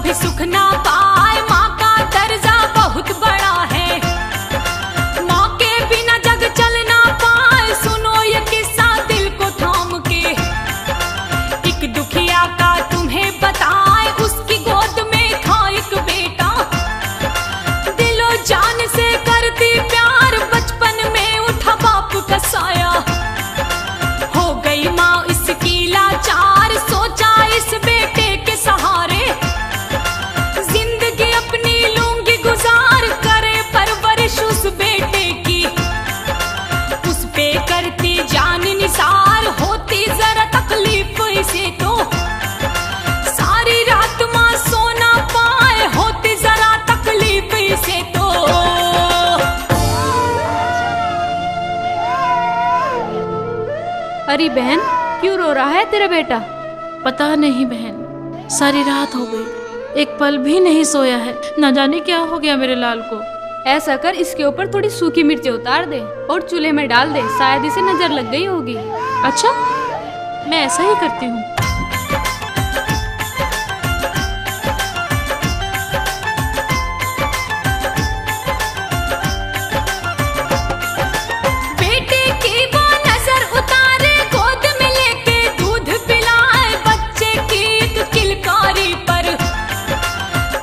कभी सुख ना पाए, माँ का दर्जा बहुत बड़ा है। माँ के बिना जग चल ना पाए, सुनो ये किस्सा दिल को थाम के। एक दुखिया का तुम्हें बताए, उसकी गोद में था एक बेटा। दिलो जान से करती प्यार, बचपन में उठा बाप का साया। हो गई माँ इसकी लाचार, सोचा इस बेटे के सहारे जिंदगी अपनी लूंगी गुजार, करे परवरिश उस बेटे की। उस पे करती जान निसार, होती जरा तकलीफ इसे तो सारी रात माँ सो ना पाए, होती जरा तकलीफ इसे तो। अरे बहन, क्यों रो रहा है तेरा बेटा? पता नहीं बहन, सारी रात हो गई, एक पल भी नहीं सोया है। न जाने क्या हो गया मेरे लाल को। ऐसा कर, इसके ऊपर थोड़ी सूखी मिर्ची उतार दे और चूल्हे में डाल दे, शायद इसे नजर लग गई होगी। अच्छा, मैं ऐसा ही करती हूँ। बेटे की वो नजर उतारे, गोद में लेके दूध पिलाए, बच्चे की एक किलकारी पर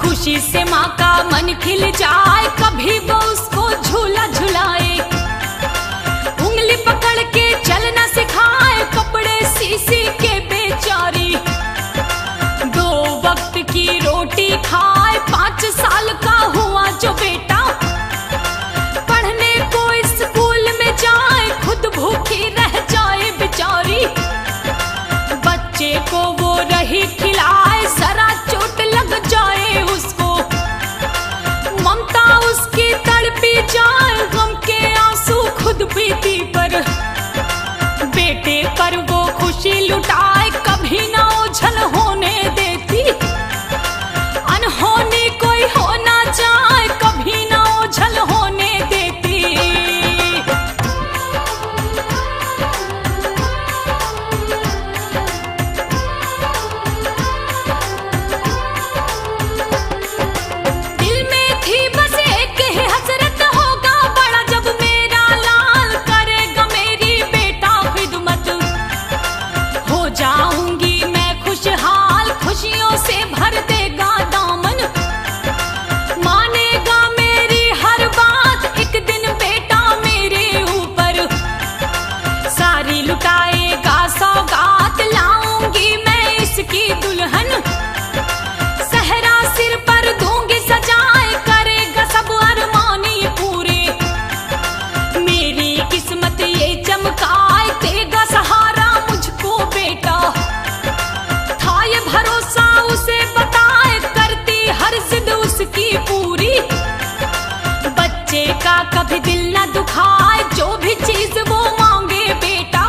खुशी से माँ का मन खिल जाए। कभी वो उसको झूला झुलाए, उंगली पकड़ के चलना सिखाए, कपड़े सी के बेचारी। 2 वक्त की रोटी खाए, 5 साल का हुआ जो बेटा, पढ़ने को स्कूल में जाए, खुद भूखी रह जाए बेचारी। बच्चे को वो रही खिलाए, जरा चोट लग जाए उसको, ममता उसकी तड़पी जाए, गम के आंसू खुद पीती पर। बेटे पर वो खुशी लुटाए, कभी ना ओझल होने देती, अनहोनी कोई हो ना जाए, कभी ना ओझल होने देती। दिल में थी बस एक ही हसरत, होगा बड़ा जब मेरा लाल, करेगा मेरी बेटा खिदमत। हो जाऊंगी मैं खुशहाल, खुशियों से भर देगा दामन, मानेगा मेरी हर बात, एक दिन बेटा मेरे ऊपर सारी लुटाएगा सौगात। लाऊंगी मैं इसकी दुल्हन, सहरा सिर पर दूंगी सजाए, करेगा सब अरमानी पूरे। मेरी किस्मत ये चमकाए, देगा सहारा मुझको बेटा। था ये भरोसा उसे बताए, करती हर जिद उसकी पूरी। बच्चे का कभी दिल न दुखाए, जो भी चीज वो मांगे बेटा,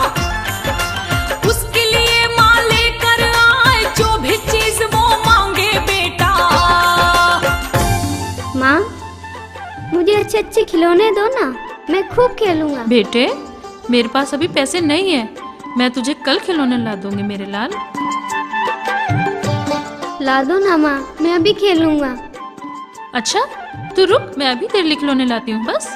उसके लिए माँ लेकर आए, जो भी चीज वो मांगे बेटा। माँ, मुझे अच्छे अच्छे खिलौने दो ना, मैं खूब खेलूंगा। बेटे, मेरे पास अभी पैसे नहीं है, मैं तुझे कल खिलौने ला दूंगी मेरे लाल। ला दो ना माँ, मैं अभी खेलूंगा। अच्छा, तू रुक, मैं अभी तेरे लिए खिलौने लाती हूँ बस।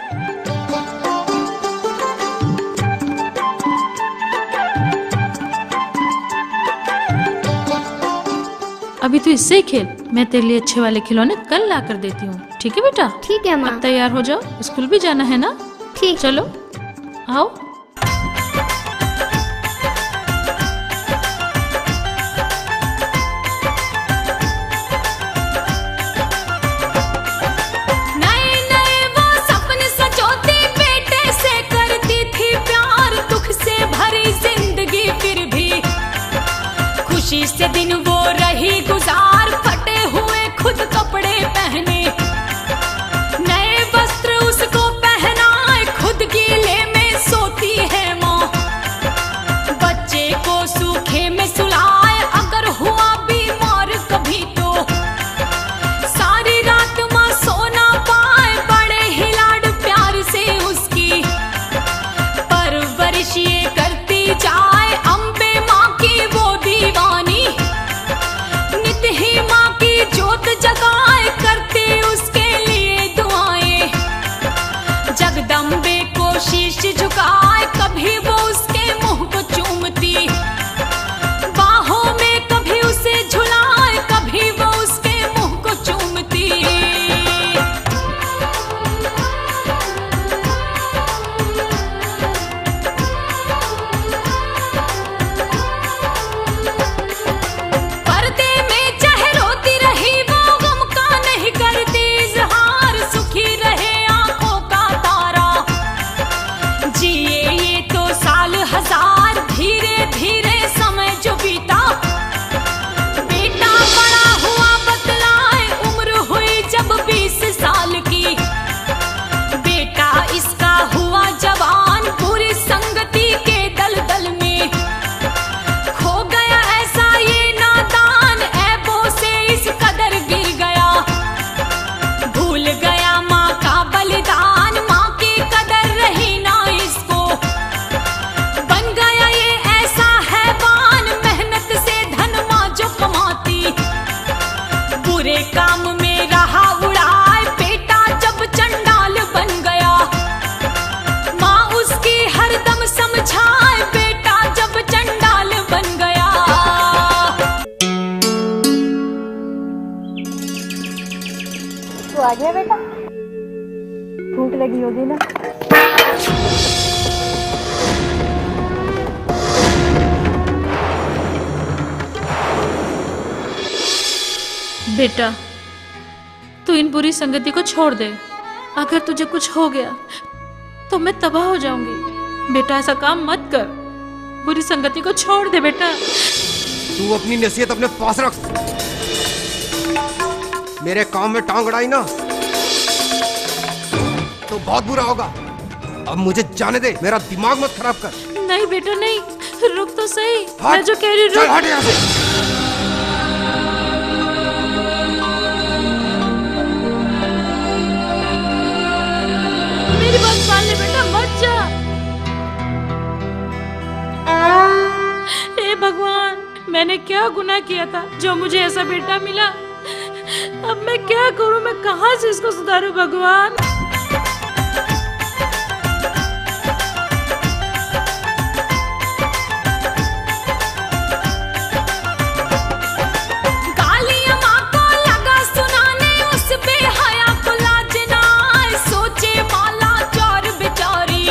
अभी तू इससे ही खेल, मैं तेरे लिए अच्छे वाले खिलौने कल ला कर देती हूँ। ठीक है बेटा? ठीक है माँ। अब तैयार हो जाओ, स्कूल भी जाना है ना। ठीक। चलो आओ। नए नए वो सपने सजोती, बेटे से करती थी प्यार, दुख से भरी जिंदगी फिर भी खुशी से दिन वो रही गुजार। फटे हुए खुद कपड़े पहने, नए वस्त्र उसको पहनाए, खुद गीले में सोती है माँ, बच्चे को सूखे में सुलाए। अगर हुआ बीमार कभी तो सारी रात माँ सो ना पाए, बड़े ही लाड प्यार से उसकी परवरिश ये करती जाए। अम्बे माँ की वो दीवानी, नित ही माँ की जोत बुरे काम में रहा उड़ाए, बेटा जब चंडाल बन गया, माँ उसकी हरदम समझाए, बेटा जब चंडाल बन गया। तो आ गया बेटा, भूख लगी होगी ना। बेटा तू इन बुरी संगति को छोड़ दे, अगर तुझे कुछ हो गया तो मैं तबाह हो जाऊंगी। बेटा ऐसा काम मत कर, बुरी संगति को छोड़ दे बेटा। तू अपनी नसीहत अपने पास रख, मेरे काम में टांग अड़ाई ना तो बहुत बुरा होगा। अब मुझे जाने दे, मेरा दिमाग मत खराब कर। नहीं बेटा नहीं, रुक तो सही, हट, मैं जो कह रही चल हट यहाँ से। मेरी बात मान ले बेटा, मत जा। हे भगवान, मैंने क्या गुनाह किया था जो मुझे ऐसा बेटा मिला। अब मैं क्या करूं, मैं कहां से इसको सुधारूं भगवान। गालियां माँ को लगा सुनाने, उस बेहया को लाज ना आए, सोचे माला चोर बेचारी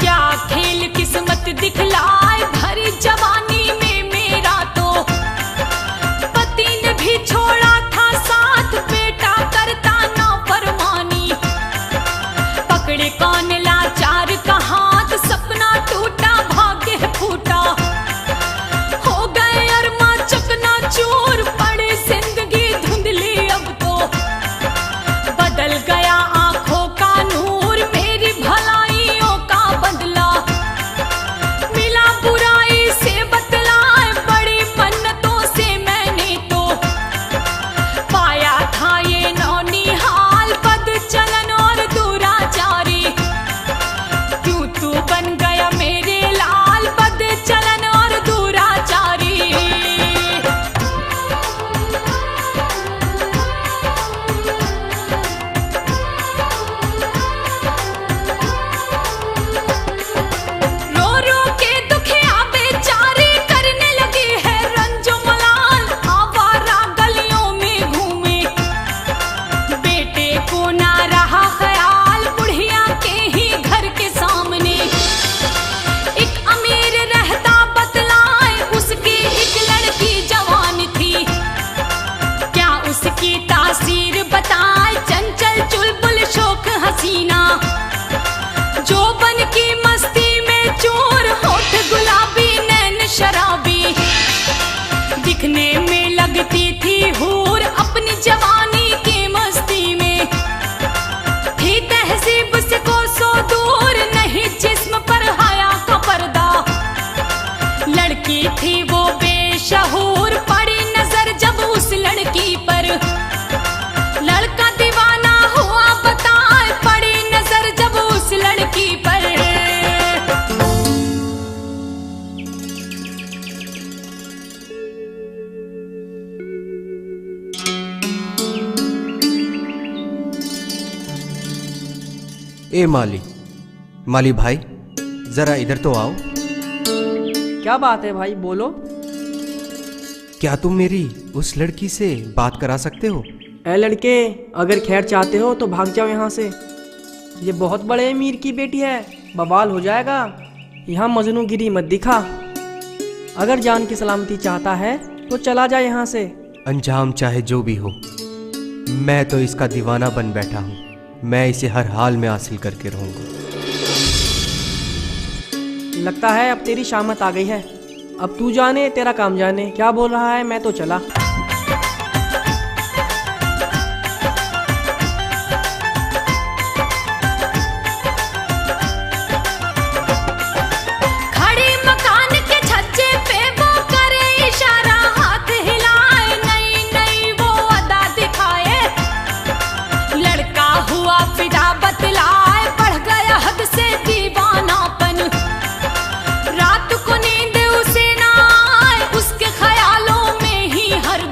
क्या खेल किस्मत दिखलाए। भरी जवानी में मेरा तो पति ने भी छोड़ा था साथ, बेटा करता ना फरमानी, पकड़े कौन लाचार का हाथ, सपना टूटा भाग्य फूटा, हो गए अरमा चकना चूर, पड़े जिंदगी धुंधली अब तो, बदल गया आंखों का नूर, मेरी भलाइयों का बदला मिला बुराई से बतलाए, बड़ी मन्नतों से मैंने तो पाया था ये नौनिहाल, बद चलन और दुराचारी, क्यों तू बन गया मेरे लाल, बद चलन और दुराचारी। रो रो के दुखिया बेचारी करने लगी है रंजो मलाल, आवारा गलियों में घूमे, बेटे को ना रहा ख्याल, बुढ़िया के ही घर के सामने एक अमीर रहता बतलाए, उसकी एक लड़की जवान थी, क्या उसकी तासीर बताए, चंचल चुलबुल शोक हसीना, जो बन की मस्ती में चोर, होठ गुलाबी नैन शराबी, दिखने में लगती थी हूर, अपनी जवानी की मस्ती में थी तहजीब से कोसों दूर, नहीं जिस्म पर हया का पर्दा, लड़की थी वो बेशहूर, पड़ी नजर जब उस लड़की पर, लड़का दीवाना हुआ बताए, पड़ी नजर जब उस लड़की पर। ए माली भाई, जरा इधर तो आओ। क्या बात है भाई, बोलो। क्या तुम मेरी उस लड़की से बात करा सकते हो? ए लड़के, अगर खैर चाहते हो तो भाग जाओ यहाँ से, ये बहुत बड़े अमीर की बेटी है, बवाल हो जाएगा। यहाँ मजनूगिरी मत दिखा, अगर जान की सलामती चाहता है तो चला जाए यहाँ से। अंजाम चाहे जो भी हो, मैं तो इसका दीवाना बन बैठा हूँ, मैं इसे हर हाल में हासिल करके रहूंगा। लगता है अब तेरी शामत आ गई है, अब तू जाने तेरा काम जाने। क्या बोल रहा है, मैं तो चला। खड़ी मकान के छज्जे पे वो करे इशारा, हाथ हिलाए, नई नई वो अदा दिखाए, लड़का हुआ फिदा बतलाए, बढ़ गया हद से दीवानापन, रात को नींद उसे ना आए, उसके ख्यालों में ही हर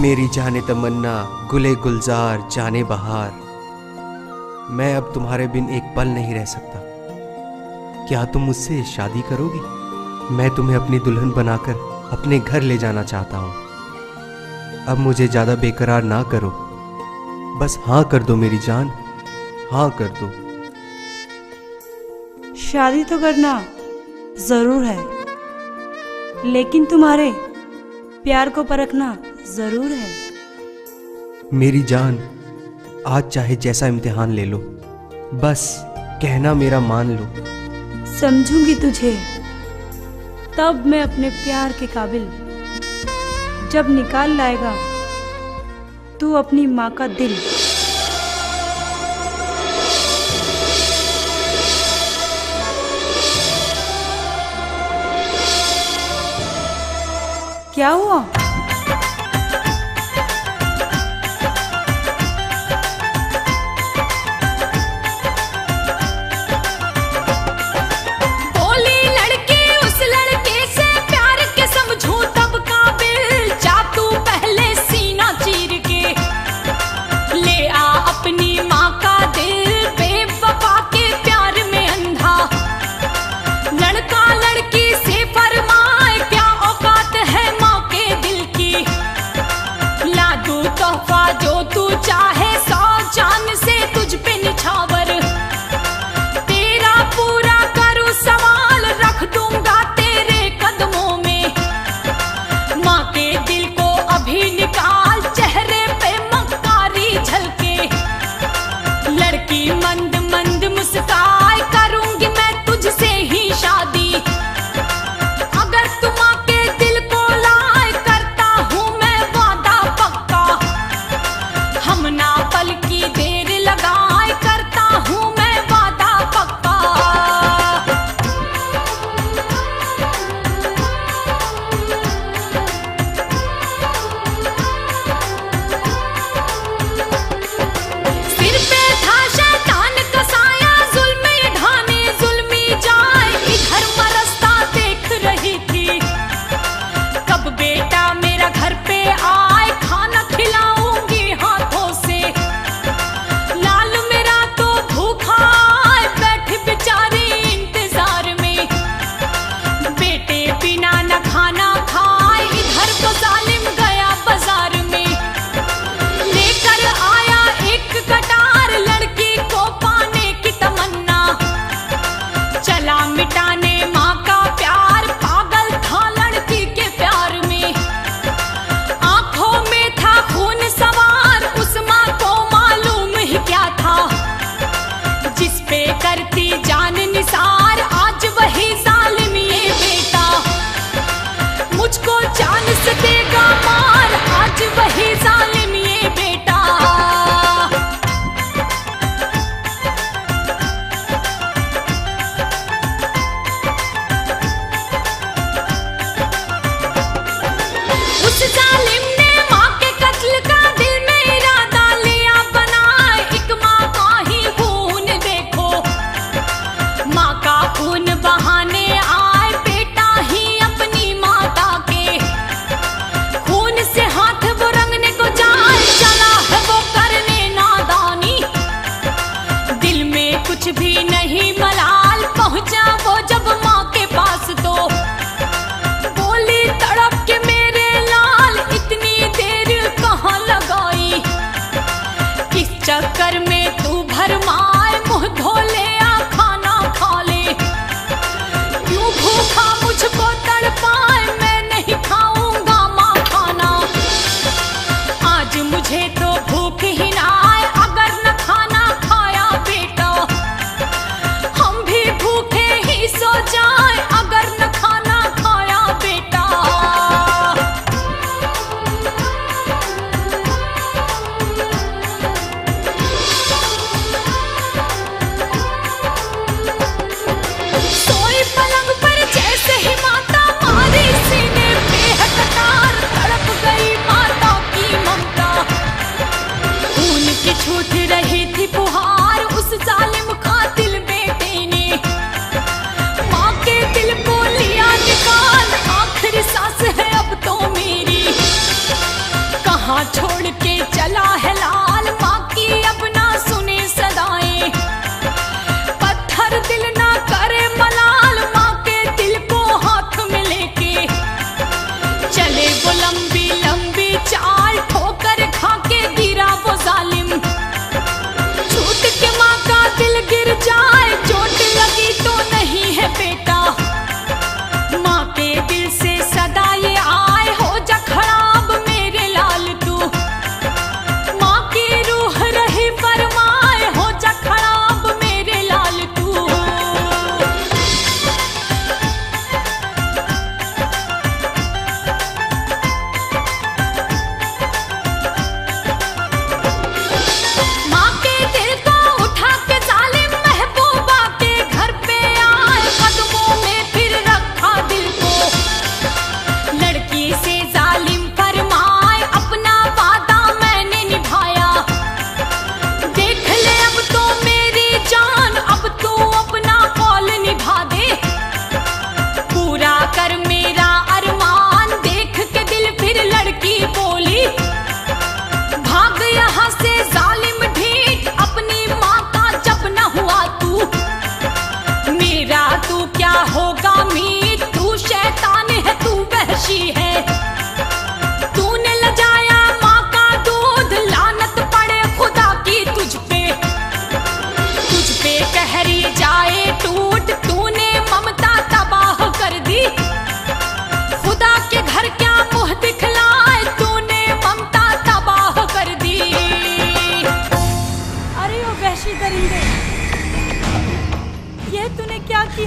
मेरी जाने तमन्ना, गुले गुलजार जाने बहार, मैं अब तुम्हारे बिन एक पल नहीं रह सकता। क्या तुम मुझसे शादी करोगी? मैं तुम्हें अपनी दुल्हन बनाकर अपने घर ले जाना चाहता हूँ। अब मुझे ज्यादा बेकरार ना करो, बस हाँ कर दो मेरी जान, हाँ कर दो। शादी तो करना जरूर है, लेकिन तुम्हारे प्यार को परखना जरूर है। मेरी जान, आज चाहे जैसा इम्तिहान ले लो, बस कहना मेरा मान लो। समझूंगी तुझे तब मैं अपने प्यार के काबिल, जब निकाल लाएगा तू अपनी माँ का दिल। क्या हुआ? बोली लड़की उस लड़के से प्यार के समझूं तब काबिल, जा तू पहले सीना चीर के ले आ अपनी माँ का दिल, बेवफा के प्यार में अंधा। लड़का लड़की से फरमाए क्या औकात है माँ के दिल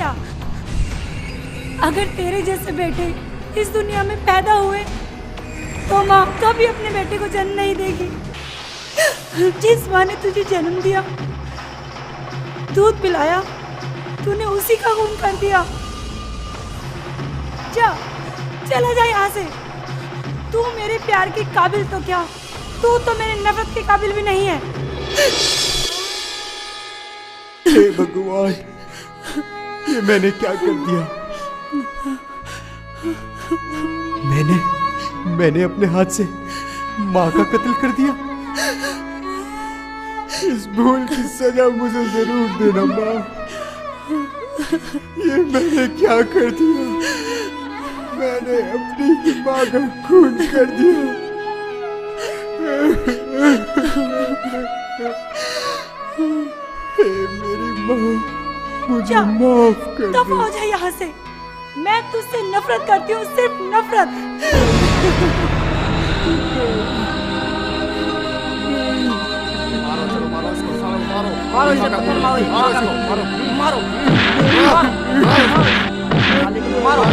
दिया। अगर तेरे जैसे बेटे इस दुनिया में पैदा हुए तो माँ कभी अपने बेटे को जन्म नहीं देगी। जिस माँ ने तुझे जन्म दिया, दूध पिलाया, तूने उसी का खून कर दिया। जा, चला जा यहाँ से। तू मेरे प्यार के काबिल तो क्या, तू तो मेरे नफरत के काबिल भी नहीं है। हे भगवान, ये मैंने क्या कर दिया? मैंने अपने हाथ से माँ का कत्ल कर दिया। इस भूल की सजा मुझे जरूर देना माँ। ये मैंने क्या कर दिया? मैंने अपनी माँ का खून कर दिया। हे मेरी माँ, मुझे माफ कर दफा दे। हो जा यहाँ से। मैं तुझसे नफरत करती हूँ, सिर्फ नफरत। मारो इसे, पत्थर मारो, मारो मारो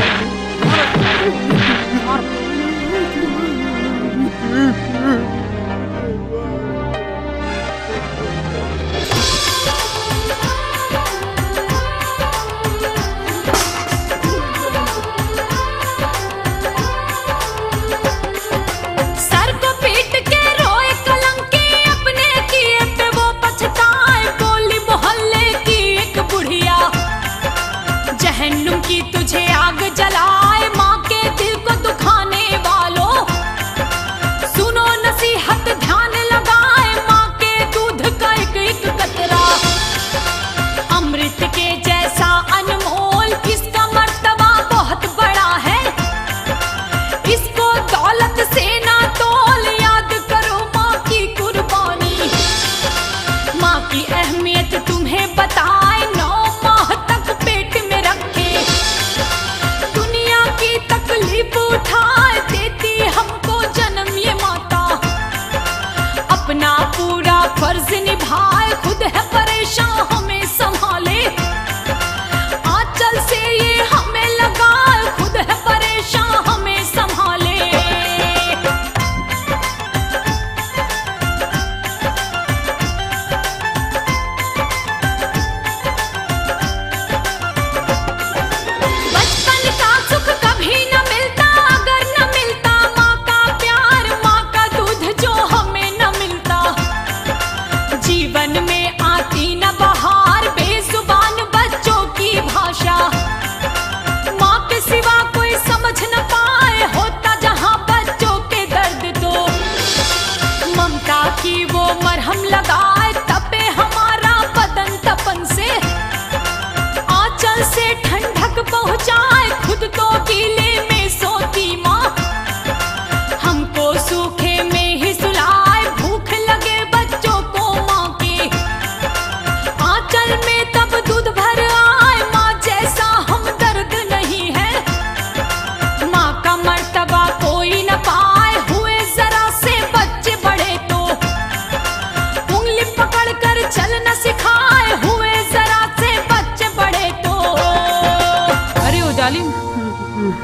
सर को पीट के रोए कलंकी, अपने किए पे वो पछताए। बोली मोहल्ले की एक बुढ़िया, जहन्नुम की तुझे आग जलाए। माँ के दिल को दुखाने वालों, सुनो नसीहत ध्यान लगाए। माँ के दूध का एक एक कतरा अमृत के जैसा अनमोल। इसका मर्तबा बहुत बड़ा है, इसको दौलत से ना तोल। याद करो माँ की कुर्बानी, माँ की अहमियत तुम्हें बताए। 9 माह तक पेट में रखे, दुनिया की तकलीफ उठाए। देती हमको जन्म ये माता, अपना पूरा फर्ज निभाए। खुद है परेशान हमें संभाले, आंचल से ये हमें लगाए। खुद है परेशान हमें संभाले। बचपन का सुख कभी न मिलता, अगर न मिलता माँ का प्यार, माँ का दूध जो हमें न मिलता। जीवन में आती न बहार, बेजुबान बच्चों की भाषा। माँ के सिवा कोई समझ न पाए, होता जहाँ बच्चों के दर्द तो ममता की वो मरहम लगाए। तपे हमारा बदन तपन से, आंचल से ठंडक पहुँचाए। खुद तो गीले में सोती माँ, हमको सूखे में ही सुलाए। भूख लगे बच्चों को माँ के आंचल में तब दूध भर आए। माँ जैसा हम दर्द नहीं है, माँ का मर्तबा कोई न पाए। हुए जरा से बच्चे बड़े तो उंगली पकड़ कर चलना सिखाए। हुए जरा से बच्चे बड़े तो। अरे ओ जालिम,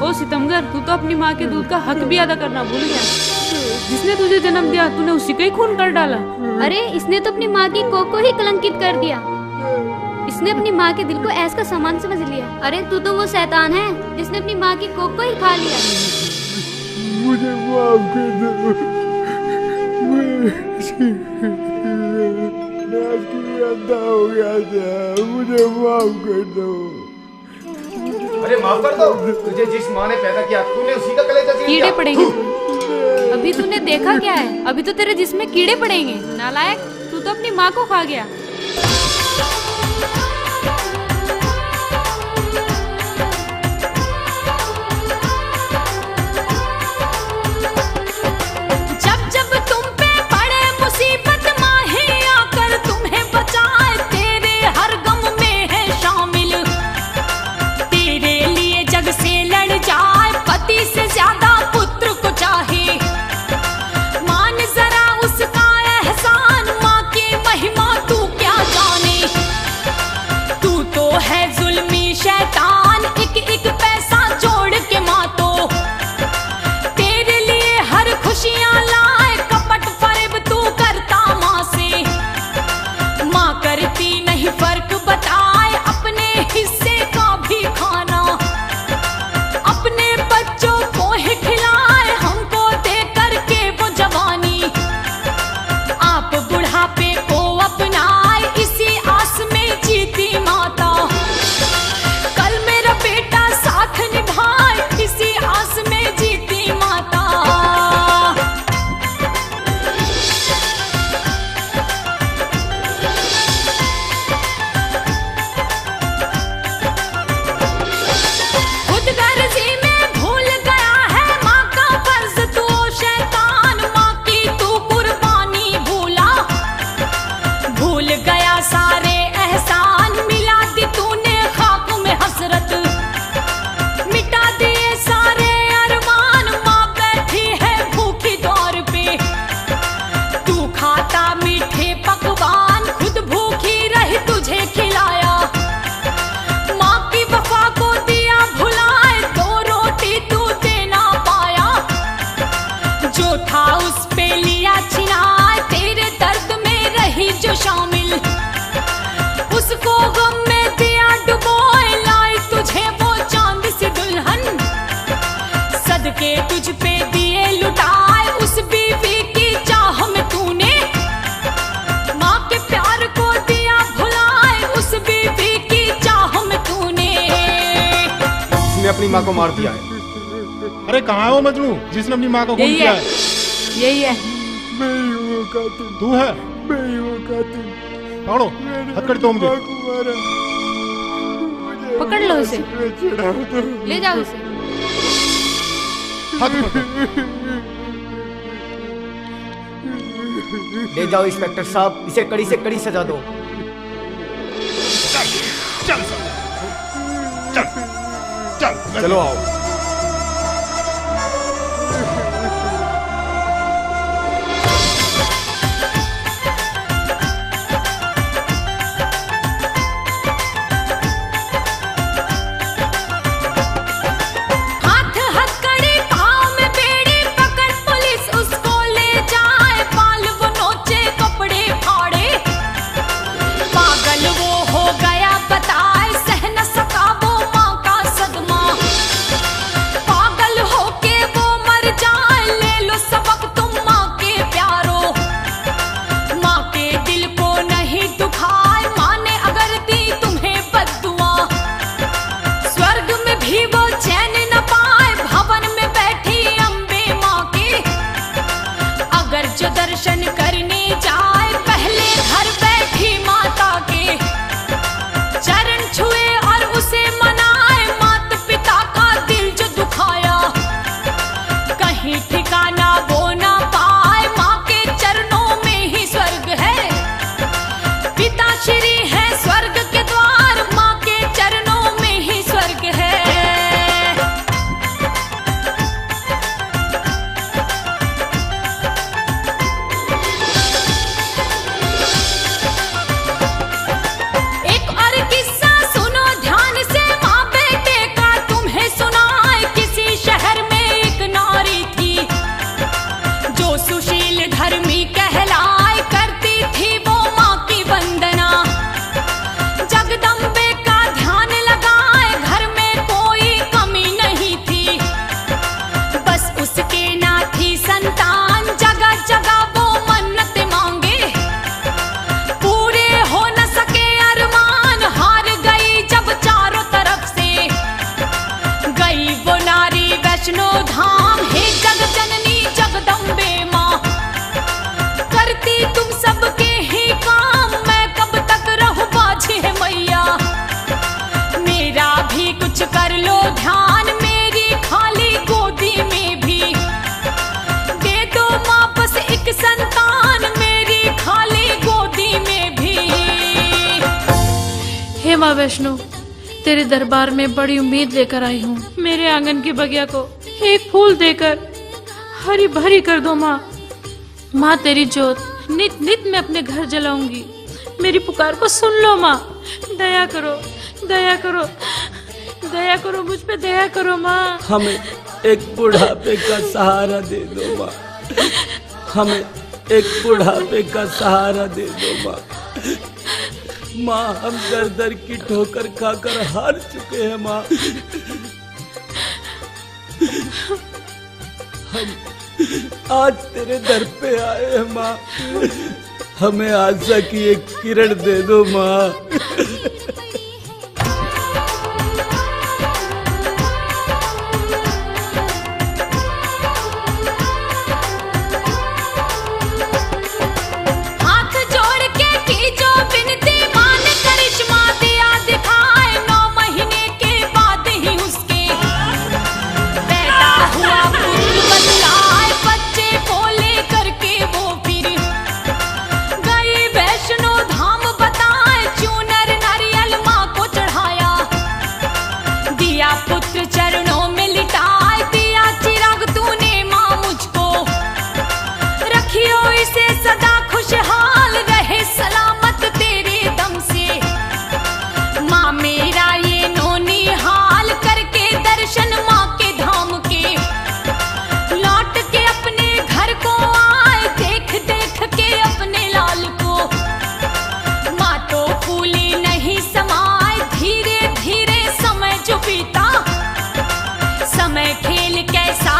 ओ सितमगर, तू तो अपनी माँ के दूध का हक भी अदा करना भूल गया। जिसने तुझे जन्म दिया तूने उसी को ही खून कर डाला। अरे इसने तो अपनी माँ की कोख को ही कलंकित कर दिया। इसने अपनी माँ के दिल को ऐस का सामान समझ लिया। अरे तू तो वो शैतान है जिसने अपनी माँ की कोख को ही खा लिया। मुझे माफ कर दो। मैं अंधा हो गया था, मुझे माफ कर दो। अरे माफ कर दो, तुझे जिस माँ ने पैदा किया तूने उसी का कलेजा छीन कीड़े लिया। पड़ेंगे तुझे। अभी तूने देखा क्या है? अभी तो तेरे जिस्म में कीड़े पड़ेंगे। नालायक, तू तो अपनी माँ को खा गया। जब जब तुम पे पड़े मुसीबत, माँ ही आकर तुम्हें बचाए। तेरे हर गम में है शामिल, तेरे लिए जग से लड़ जाए। पति से ज्यादा पुत्र को चाहे, मान जरा उसका एहसान। माँ की महिमा तू क्या जाने, सदके तुझ पे दिए लुटाए, उस बीवी की चाह में तूने माँ के प्यार को दिया भुलाए, उस बीवी की चाह में तूने। उसने अपनी माँ को मार दिया है। अरे कहाँ है वो मजनू जिसने अपनी माँ को खून यही किया है, है? यही है। तू है? पकड़ो, हथकड़ी तो मुझे। पकड़ लो इसे, ले जाओ इसे। हाथ पकड़। ले जाओ इंस्पेक्टर साहब, इसे कड़ी से कड़ी सजा दो। चल चल चल चल चलो आओ। हाथ हथकड़ी पाँव में बेड़ी पकड़ पुलिस उसको ले जाए, बाल वो नोचे कपड़े फाड़े, पागल वो हो गया बताए, सह न सका वो माँ का सदमा, पागल होके वो मर जाए, ले लो सबक तुम माँ के प्यारो, माँ के दिल को नहीं दुखाए, माँ ने अगर दी तुम्हें बद्दुआ, स्वर्ग में भी वो चैन न पाए, भवन में बैठी अम्बे माँ के, अगर जो दर्शन करने जाए, पहले घर बैठी माता के, चरण छुए और उसे मनाए, माता पिता का दिल जो दुखाया, कहीं ठिकाना वो ना पाए, माँ के चरणों में ही स्वर्ग है, पिता श्री है स्वर्ग के द्वार, माँ के चरणों में ही स्वर्ग है। एक और किस्सा सुनो ध्यान से, माँ बेटे का तुम्हें सुनाए, किसी शहर में एक नारी थी, जो सुशील धर्मी कहलाए, करती थी वो माँ की वंदना, जगदम्बे का ध्यान लगाए, घर में कोई कमी नहीं थी, बस उसके ना थी संतान, जगह जगह वो मन्नत मांगे, पूरे हो न सके अरमान, हार गई जब चारों तरफ से, गई वो नारी वैष्णो धाम, हे जग जननी जगदम्बे माँ, करती तुम सबके ही काम, मैं कब तक रहूं बाझी है मैया, मेरा भी कुछ कर लो ध्यान, मेरी खाली गोदी में भी दे दो माँ बस एक संतान, मेरी खाली गोदी में भी। हे माँ वैष्णो, तेरे दरबार में बड़ी उम्मीद लेकर आई हूँ। मेरे आंगन की बगिया को एक फूल देकर हरी भरी कर दो माँ। माँ तेरी जोत नित नित मैं अपने घर जलाऊंगी, मेरी पुकार को सुन लो माँ, दया करो, दया करो, दया करो, मुझ पे दया करो माँ। हमें एक बुढ़ापे का सहारा दे दो माँ, हमें एक बुढ़ापे का सहारा दे दो माँ। माँ हम दर दर की ठोकर खाकर हार चुके हैं माँ, हम आज तेरे दर पे आए हैं माँ, हमें आशा की एक किरण दे दो माँ। हाथ जोड़ के की जो बिनती, माँ ने करिश्मा दिया दिखाए, 9 महीने के बाद ही उसके पैदा हुआ पुत्र बतलाए, बच्चे को लेकर के वो फिर गई वैष्णो धाम बताए, चूनर नारियल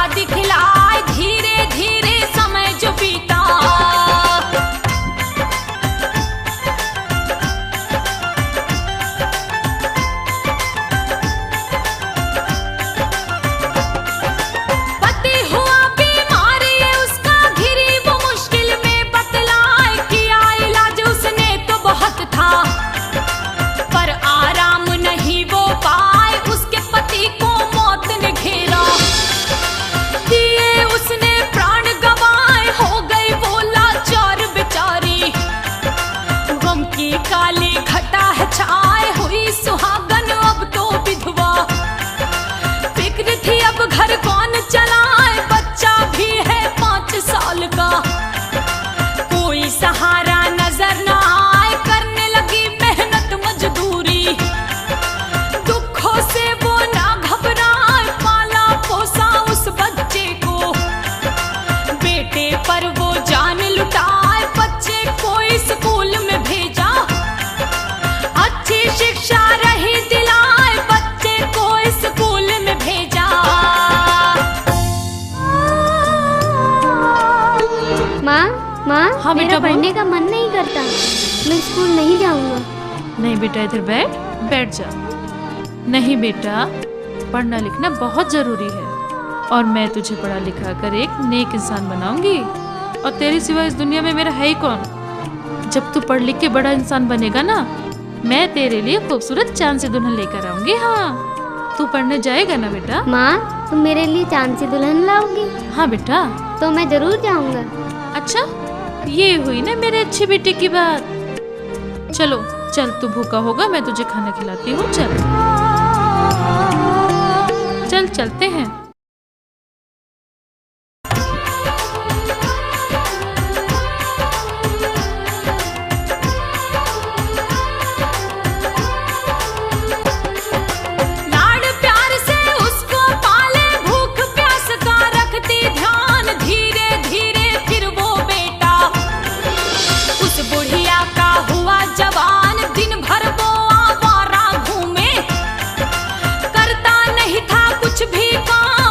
दिखलाए धीरे धीरे समय जो बीता। पति हुआ बीमारी उसका घिरी वो मुश्किल में बतलाए, किया इलाज उसने तो बहुत था पर आराम नहीं वो पाए। उसके पति को मौत ने घेरा, दिए उसने प्राण गंवाए, हो गई वो लाचार बेचारी। गम की काली घटा है छाए, हुई सुहागन अब तो विधवा। फिक्र थी अब घर कौन चलाए, बच्चा भी है 5 साल का। कोई सहारा नजर ना आए, करने लगी मेहनत मजदूरी। दुखों से वो ना घबराए, पाला पोसा उस बच्चे को। बेटे पर वो जान लुटाए, बच्चे को स्कूल में भेजा। अच्छी शिक्षा रही दिलाए, बच्चे को स्कूल में भेजा। माँ माँ हाँ मेरा बेटा, बोल। पढ़ने का मन नहीं करता, मैं स्कूल नहीं जाऊंगा। नहीं बेटा, इधर बैठ जा। नहीं बेटा, पढ़ना लिखना बहुत जरूरी है और मैं तुझे पढ़ा लिखा कर एक नेक इंसान बनाऊंगी। और तेरे सिवा इस दुनिया में मेरा है ही कौन। जब तू पढ़ लिख के बड़ा इंसान बनेगा ना, मैं तेरे लिए खूबसूरत चांद से दुल्हन लेकर आऊंगी। हाँ, तू पढ़ने जाएगा ना बेटा? माँ तुम मेरे लिए चांद सी दुल्हन लाओगी? हाँ बेटा। तो मैं जरूर जाऊंगा। अच्छा, ये हुई ना मेरे अच्छे बेटे की बात। चलो चल, तू भूखा होगा, मैं तुझे खाना खिलाती हूँ। चल चल चलते हैं। लाड़ प्यार से उसको पाले, भूख प्यास का रखती ध्यान। धीरे धीरे फिर वो बेटा उस बुढ़िया का हुआ जवान। दिन भर वो आवारा घूमे, करता नहीं था कुछ भी काम।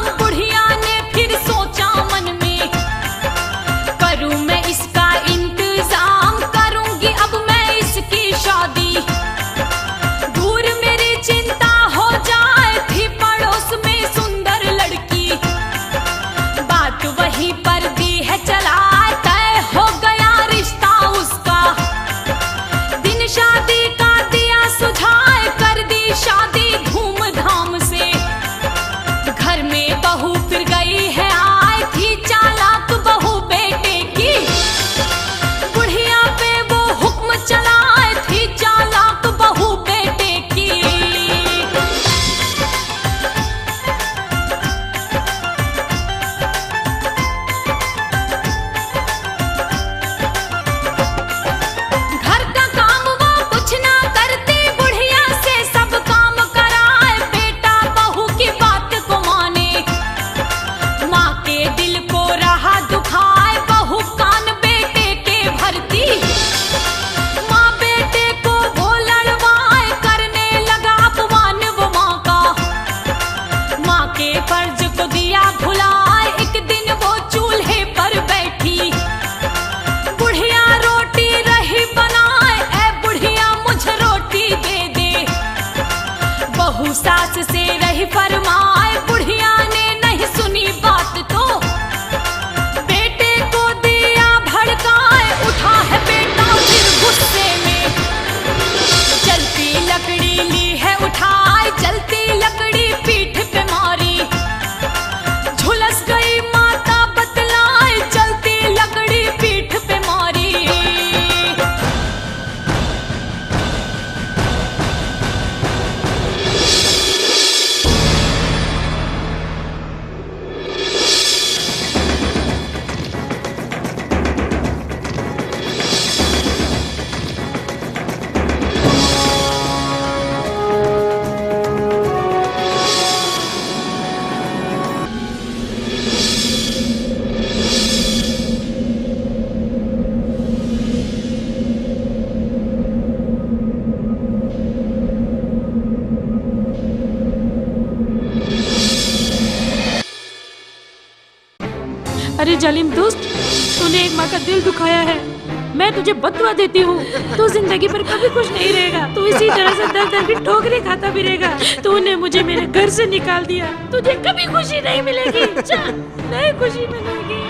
अरे जालिम दोस्त, तूने एक माँ का दिल दुखाया है। मैं तुझे बददुआ देती हूँ, तू जिंदगी पर कभी खुश नहीं रहेगा। तू इसी तरह से दर दर की ठोकरें खाता भी रहेगा। तूने मुझे मेरे घर से निकाल दिया, तुझे कभी खुशी नहीं मिलेगी। चल, नहीं खुशी मिलेगी।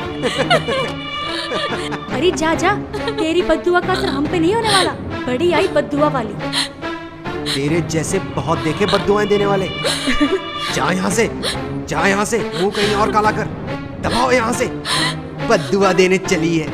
अरे जा जा, तेरी बद्दुआ का असर हम पे नहीं होने वाला। बड़ी आई बद्दुआ वाली। तेरे जैसे बहुत देखे बद्दुआएं देने वाले। जा यहाँ से, जा यहाँ से, मुंह कहीं और काला कर। दबाओ यहाँ से, बद्दुआ देने चली है।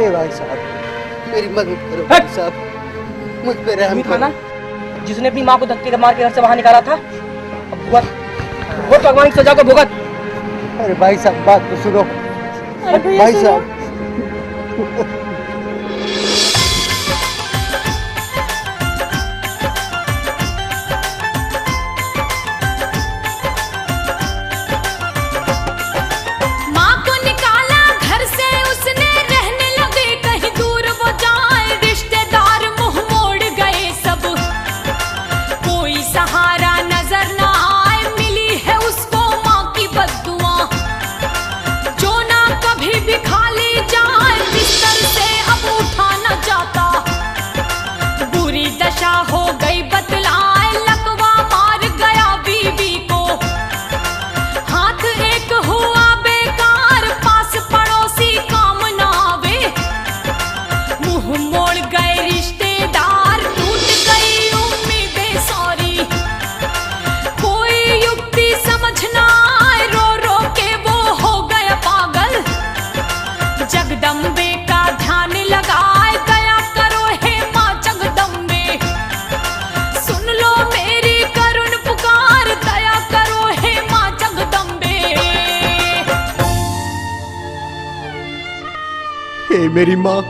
भाई साहब, मेरी मदद करो भाई साहब, मुझ पे रहम करो। जिसने अपनी माँ को धक्के मार के घर से बाहर निकाला था, अब भुगत भगवान की सजा को भुगत। अरे भाई साहब, बात तो सुनो भाई साहब। हो गई बतलाए, लकवा मार गया बीवी को। हाथ एक हुआ बेकार, पास पड़ोसी काम ना आवे। मुंह मोड़ गए रिश्तेदार, टूट गई उम्मीदें सारी। कोई युक्ति समझ ना आए, रो रो के वो हो गया पागल। जगदम्बे का ध्यान लगाए, दया करो हे माँ जगदम्बे। सुन लो मेरी करुण पुकार, दया करो हे माँ जगदम्बे। हे मेरी माँ,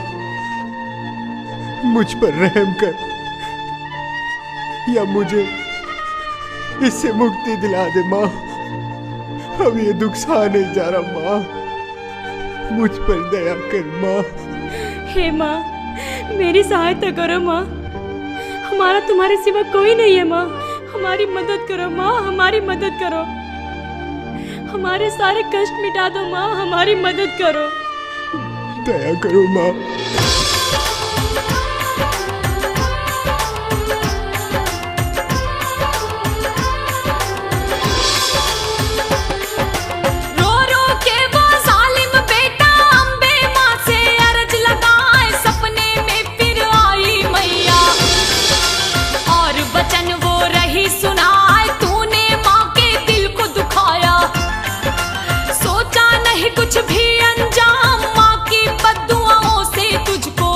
मुझ पर रहम कर, या मुझे इससे मुक्ति दिला दे माँ। अब ये दुख सहा नहीं जा रहा माँ, मुझ पर दया कर माँ। हे माँ, मेरी सहायता करो माँ। हमारा तुम्हारे सिवा कोई नहीं है माँ। हमारी मदद करो माँ, हमारी मदद करो। हमारे सारे कष्ट मिटा दो माँ, हमारी मदद करो। दया करो माँ। रो रो के वो जालिम बेटा अम्बे माँ से अर्ज लगाए। सपने में फिर आई मैया, और वचन वो रही सुनाए। तूने माँ के दिल को दुखाया, सोचा नहीं कुछ भी अंजाम। माँ की बद्दुआओं से तुझको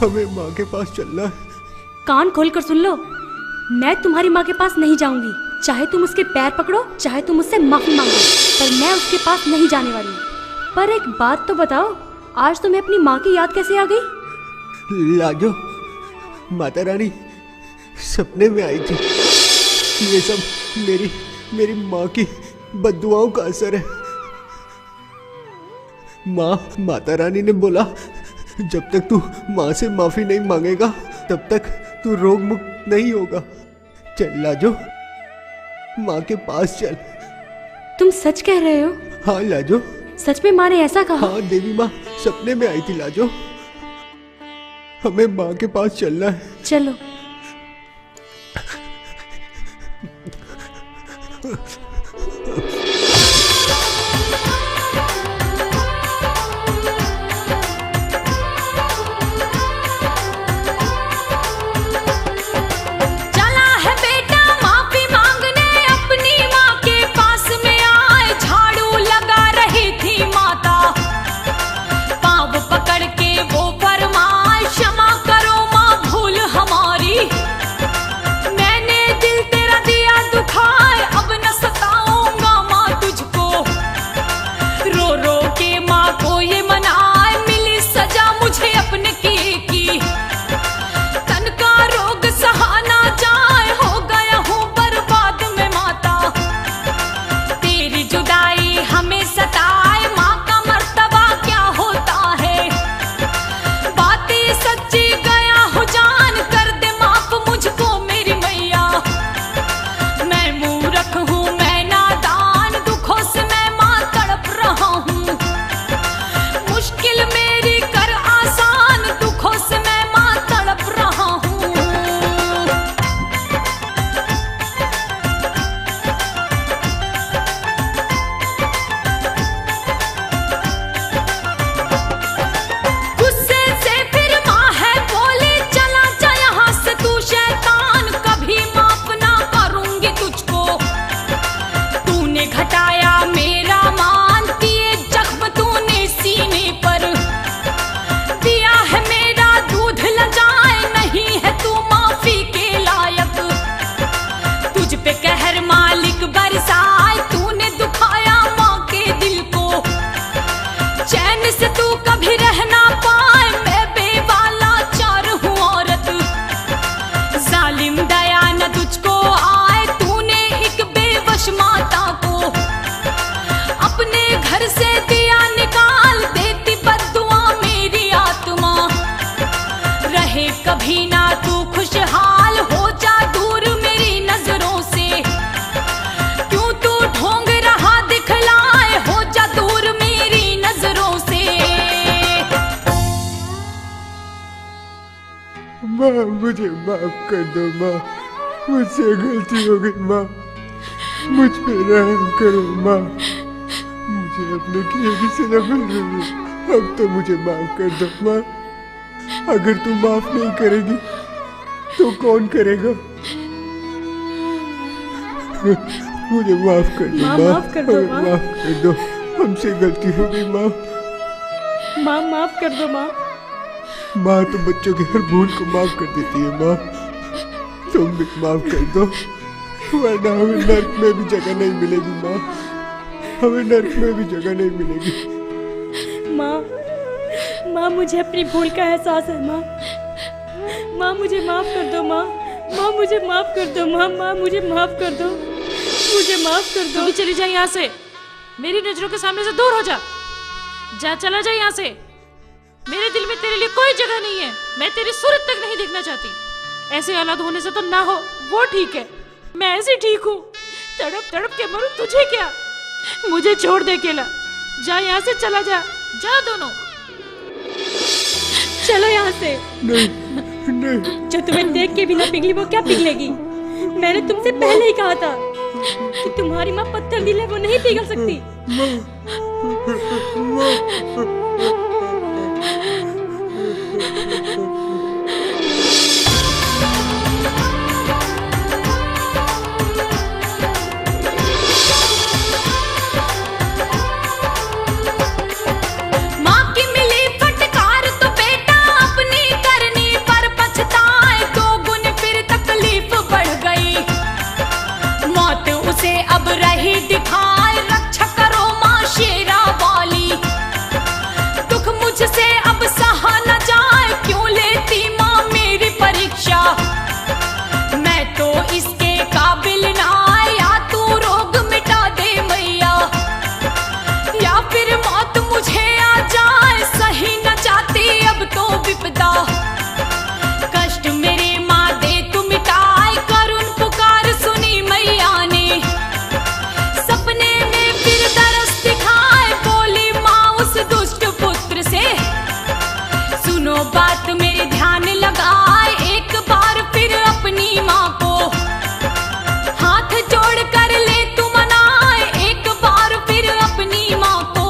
हमें माँ के पास चलना है। कान खोल कर सुन लो, मैं तुम्हारी माँ के पास नहीं जाऊंगी। चाहे तुम उसके पैर पकड़ो, चाहे तुम उससे माफी मांगो, पर मैं उसके पास नहीं जाने वाली। पर एक बात तो बताओ, आज तुम्हें अपनी माँ की याद कैसे आ गई? लाजो, माता रानी सपने में आई थी। ये सब मेरी माँ की बद्दुआओं का असर है। माता रानी ने बोला, जब तक तू माँ से माफी नहीं मांगेगा तब तक तू रोग मुक्त नहीं होगा। चल लाजो, माँ के पास चल। तुम सच कह रहे हो? हाँ लाजो, सच में माँ ने ऐसा कहा? हाँ, देवी माँ सपने में आई थी लाजो। हमें माँ के पास चलना है। चलो। चला है बेटा माफी मांगने, अपनी माँ के पास में आए। झाड़ू लगा रही थी माता, पाँव पकड़ के वो फरमाए, क्षमा करो माँ भूल हमारी। मैंने दिल तेरा दिया दुखाए, अब न सताऊंगा माँ तुझको। रो रो के माँ को ये मनाए, मिली सजा मुझे अपने किए की। तन का रोग सहा ना जाए, हो गया हूँ बर्बाद में माता। तेरी जुदाई हमें सताए, माँ का मर्तबा क्या होता है। बातें सच्ची गया हूँ जान, कर दे माफ मुझको मेरी मैया। मैं मूर्ख हूँ, मैं नादान, दुखों से मैं माँ तड़प रहा हूँ। मुश्किल मेरी कर आसान, दुखों से मैं माँ तड़प रहा हूँ। गुस्से से फिर माँ है बोली, चला जा यहाँ से तू शैतान, कभी माफ ना करूंगी तुझको। तूने घटाया मेरा मान, दिए जख्म तूने सीने पर। दिया है मेरा दूध लजाए, नहीं है तू माफी के लायक। तुझ पे कहर मालिक बरसाए, तूने दुखाया माँ के दिल को। चैन से तू कभी रह ना पाए, मैं बेवाला चार हूँ औरत। जालिम दया न तुझको आए, तूने एक बेवश माता को अपने घर से दिया निकाल, देती बद्दुआ मेरी आत्मा। रहे कभी ना तू खुशहाल, हो जा दूर मेरी नजरों से। क्यों तू ढोंग रहा दिखलाए, हो जा दूर मेरी नजरों से। माँ मुझे माफ कर दो माँ, मुझसे गलती हो गई माँ, मुझ पे रहम करो माँ। मुझे अपने किए की सजा मिल रही है, अब तो मुझे माफ कर दो माँ। अगर तू माफ नहीं करेगी तो कौन करेगा? मुझे माफ कर दो माँ, माँ, माफ कर दो माँ। माफ कर दो, हमसे गलती हो गई माँ। माँ माफ कर दो माँ। माँ तो बच्चों की हर भूल को माफ कर देती है माँ, तुम भी माफ कर दो, वरना हमें नर्क में भी जगह नहीं मिलेगी माँ, हमें नर्क में भी जगह नहीं मिलेगी। माँ मुझे अपनी भूल का एहसास है माँ। माँ मुझे माफ कर दो माँ, माँ मुझे माफ कर दो माँ, माँ मुझे माफ कर दो, मुझे माफ कर दो। तू भी चली जा यहाँ से, मेरी नजरों के सामने से दूर हो जा। जा, चला जा यहाँ से। मेरे दिल में तेरे लिए कोई जगह नहीं है, मैं तेरी सूरत तक नहीं देखना चाहती। ऐसे औलाद होने से तो ना हो वो ठीक है, मैं ऐसे ठीक हूँ, तड़प तड़प के मरूं, तुझे क्या। मुझे छोड़ दे अकेला, जा यहाँ से, चला जा, जाओ दोनों, चलो यहाँ से। नहीं, नहीं। जो तुम्हें देख के भी ना पिघली वो क्या पिघलेगी। मैंने तुमसे पहले ही कहा था कि तुम्हारी माँ पत्थर दिल है, वो नहीं पिघल सकती। माँ की मिली फटकार तो बेटा अपनी करनी बात मेरे ध्यान लगाए, एक बार फिर अपनी माँ को हाथ जोड़ कर ले तू मनाए, एक बार फिर अपनी माँ को।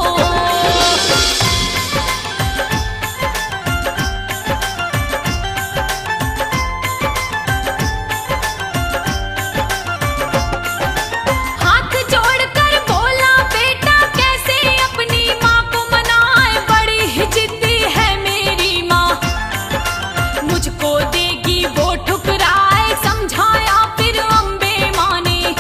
हाथ जोड़कर बोला बेटा कैसे अपनी माँ को मनाए, बड़ी ही जिद्दी है मेरी माँ, मुझको देगी वो ठुकराए। समझाया फिर अम्बे माँ ने,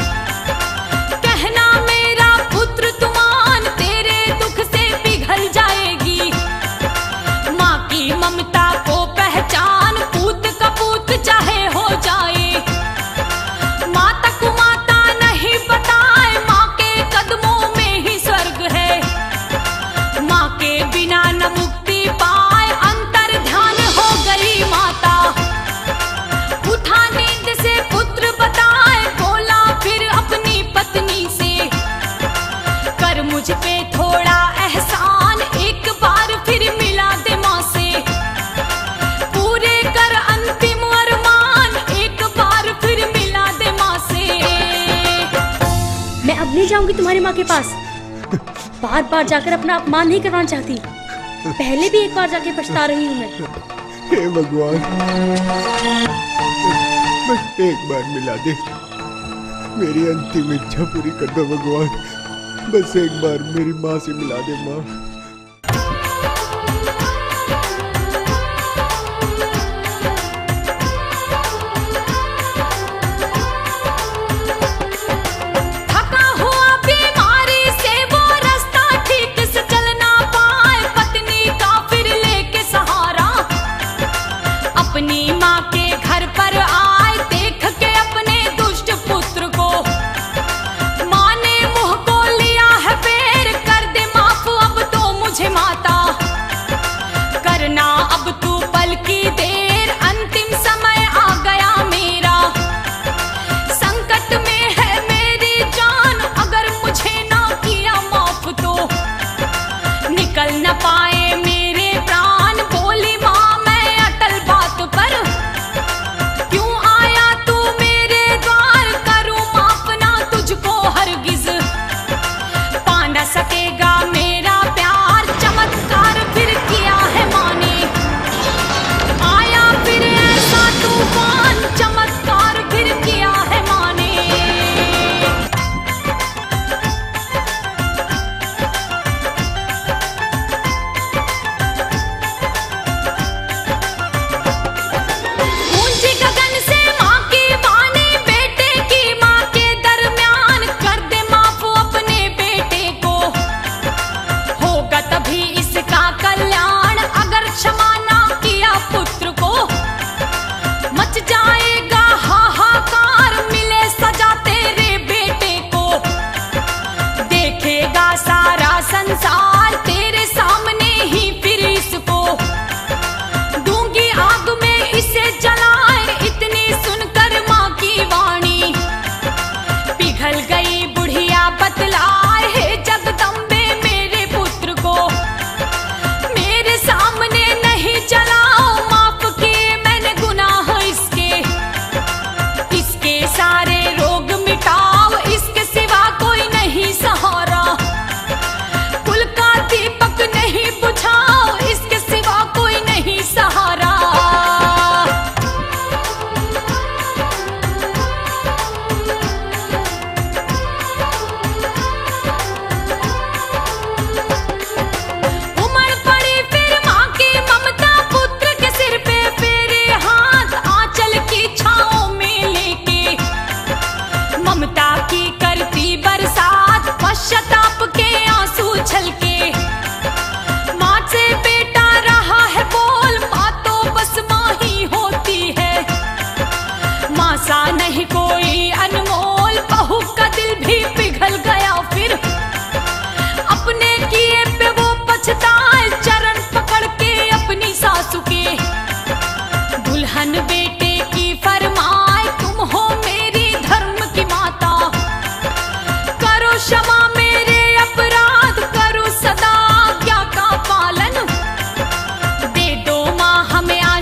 कहना मेरा पुत्र तुमान तेरे दुख से पिघल जाएगी। माँ की ममता को पहचान, पूत का पूत चाहे हो जाए, माता को माता नहीं बताए, माँ के कदमों में ही स्वर्ग है। माँ के बिना न मुक्ति पाए, अंतर ध्यान हो गई माता, उठा नींद से पुत्र बताए, बोला फिर अपनी पत्नी से, कर मुझ पे थोड़ा एहसान, एक बार फिर मिला दे माँ से, पूरे कर अंतिम अरमान, एक बार फिर मिला दे माँ से। मैं अब नहीं जाऊंगी तुम्हारी माँ के पास, बार बार जाकर अपना अपमान नहीं करवाना चाहती, पहले भी एक बार जाके पछता रही हूँ मैं। हे भगवान, बस एक बार मिला दे, मेरी अंतिम इच्छा पूरी कर दो भगवान, बस एक बार मेरी माँ से मिला दे माँ। थका हुआ बीमारी से वो रास्ता ठीक से चल ना पाए, पत्नी का फिर लेके सहारा अपनी माँ के घर पर आए, देख के अपने दुष्ट पुत्र को माँ ने मुंह को लिया है फेर, कर दे माफ अब तो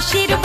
आशीर्वाद